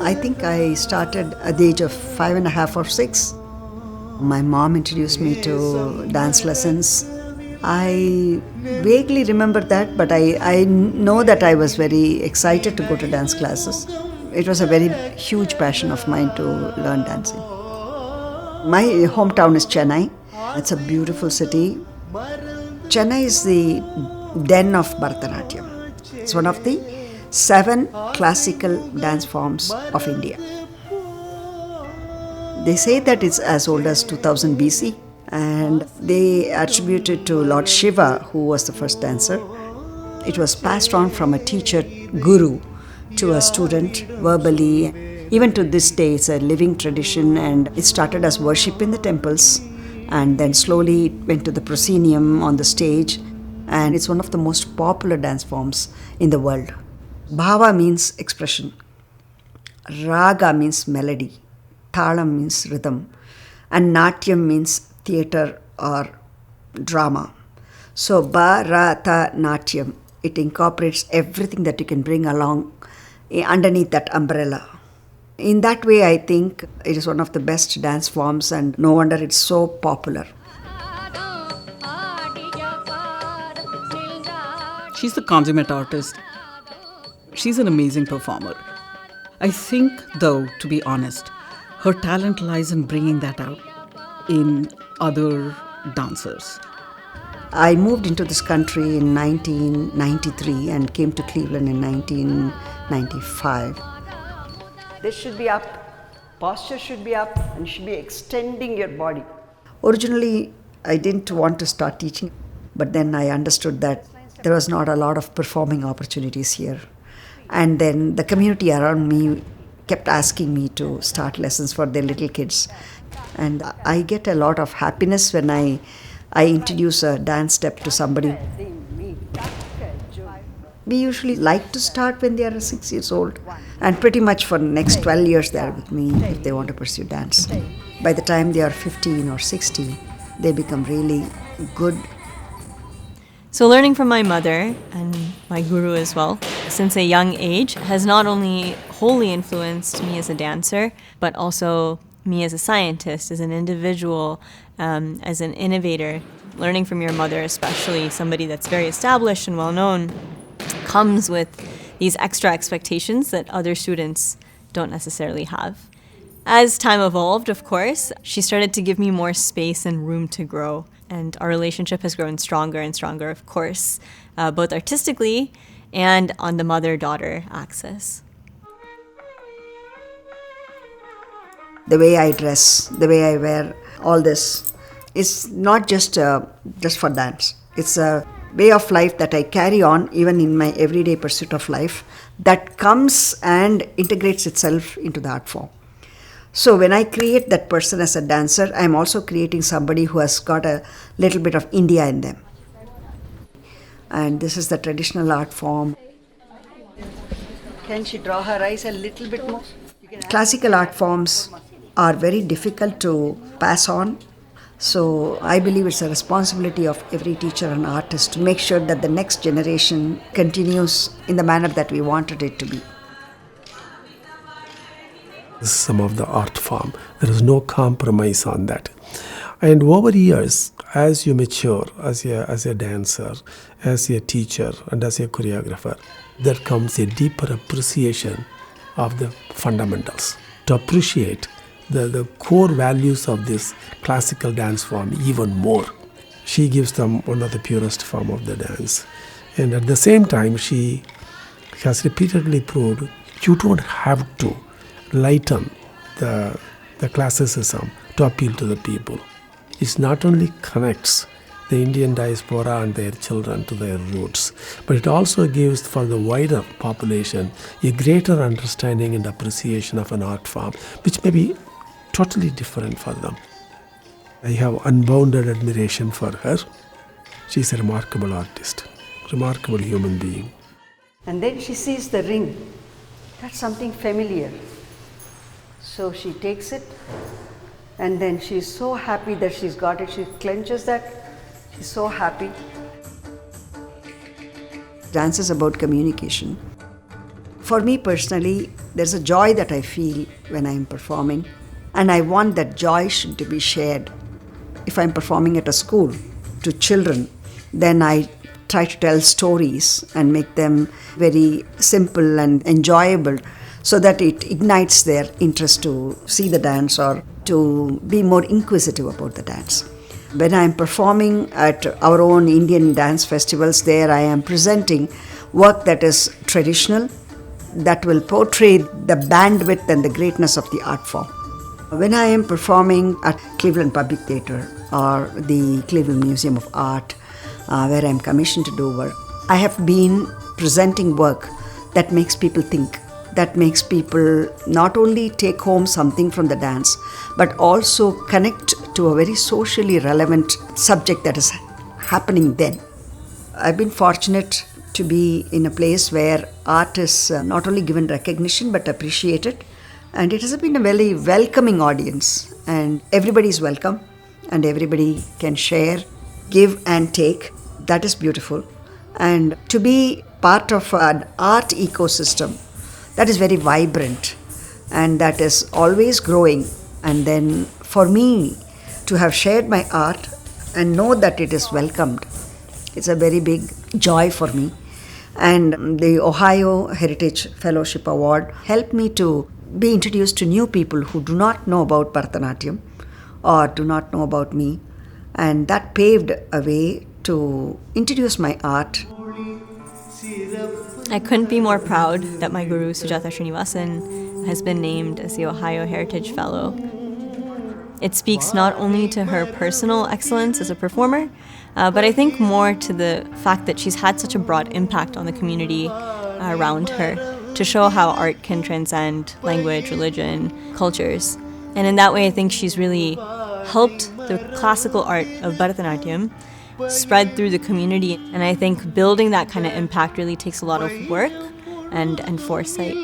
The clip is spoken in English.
I think I started at the age of 5.5 or 6. My mom introduced me to dance lessons. I vaguely remember that, but I know that I was very excited to go to dance classes. It was a very huge passion of mine to learn dancing. My hometown is Chennai. It's a beautiful city. Chennai is the den of Bharatanatyam. It's one of the 7 classical dance forms of India. They say that it's as old as 2000 BC, and they attribute it to Lord Shiva, who was the first dancer. It was passed on from a teacher, guru, to a student verbally. Even to this day, it's a living tradition, and it started as worship in the temples, and then slowly went to the proscenium on the stage, and it's one of the most popular dance forms in the world. Bhava means expression. Raga means melody. Thalam means rhythm. And Natyam means theatre or drama. So Bharatanatyam, it incorporates everything that you can bring along underneath that umbrella. In that way, I think it is one of the best dance forms, and no wonder it's so popular. She's the consummate artist. She's an amazing performer. I think, though, to be honest, her talent lies in bringing that out in other dancers. I moved into this country in 1993 and came to Cleveland in 1995. This should be up, posture should be up, and you should be extending your body. Originally, I didn't want to start teaching, but then I understood that there was not a lot of performing opportunities here. And then the community around me kept asking me to start lessons for their little kids. And I get a lot of happiness when I introduce a dance step to somebody. We usually like to start when they are 6 years old, and pretty much for the next 12 years they are with me if they want to pursue dance. By the time they are 15 or 16, they become really good. So learning from my mother and my guru as well, since a young age, has not only wholly influenced me as a dancer, but also me as a scientist, as an individual, as an innovator. Learning from your mother, especially somebody that's very established and well-known, comes with these extra expectations that other students don't necessarily have. As time evolved, of course, she started to give me more space and room to grow. And our relationship has grown stronger and stronger, of course, both artistically and on the mother-daughter axis. The way I dress, the way I wear, all this is not just for dance. It's a way of life that I carry on even in my everyday pursuit of life that comes and integrates itself into the art form. So when I create that person as a dancer, I'm also creating somebody who has got a little bit of India in them. And this is the traditional art form. Can she draw her eyes a little bit more? Classical art forms are very difficult to pass on. So I believe it's a responsibility of every teacher and artist to make sure that the next generation continues in the manner that we wanted it to be. This is some of the art form. There is no compromise on that. And over years, as you mature as a dancer, as a teacher, and as a choreographer, there comes a deeper appreciation of the fundamentals. To appreciate the core values of this classical dance form even more. She gives them one of the purest form of the dance. And at the same time, she has repeatedly proved you don't have to lighten the classicism to appeal to the people. It not only connects the Indian diaspora and their children to their roots, but it also gives for the wider population a greater understanding and appreciation of an art form, which may be totally different for them. I have unbounded admiration for her. She's a remarkable artist, remarkable human being. And then she sees the ring. That's something familiar. So she takes it, and then she's so happy that she's got it. She clenches that. She's so happy. Dance is about communication. For me personally, there's a joy that I feel when I'm performing, and I want that joy should to be shared. If I'm performing at a school to children, then I try to tell stories and make them very simple and enjoyable so that it ignites their interest to see the dance or to be more inquisitive about the dance. When I'm performing at our own Indian dance festivals, there I am presenting work that is traditional, that will portray the bandwidth and the greatness of the art form. When I am performing at Cleveland Public Theatre or the Cleveland Museum of Art, where I'm commissioned to do work, I have been presenting work that makes people think, that makes people not only take home something from the dance, but also connect to a very socially relevant subject that is happening then. I've been fortunate to be in a place where art is not only given recognition but appreciated, and it has been a very welcoming audience, and everybody is welcome and everybody can share, give and take. That is beautiful. And to be part of an art ecosystem that is very vibrant and that is always growing, and then for me to have shared my art and know that it is welcomed, it's a very big joy for me. And the Ohio Heritage Fellowship Award helped me to be introduced to new people who do not know about Bharatanatyam or do not know about me. And that paved a way to introduce my art. I couldn't be more proud that my guru, Sujatha Srinivasan, has been named as the Ohio Heritage Fellow. It speaks not only to her personal excellence as a performer, but I think more to the fact that she's had such a broad impact on the community around her to show how art can transcend language, religion, cultures. And in that way, I think she's really helped the classical art of Bharatanatyam spread through the community. And I think building that kind of impact really takes a lot of work and foresight.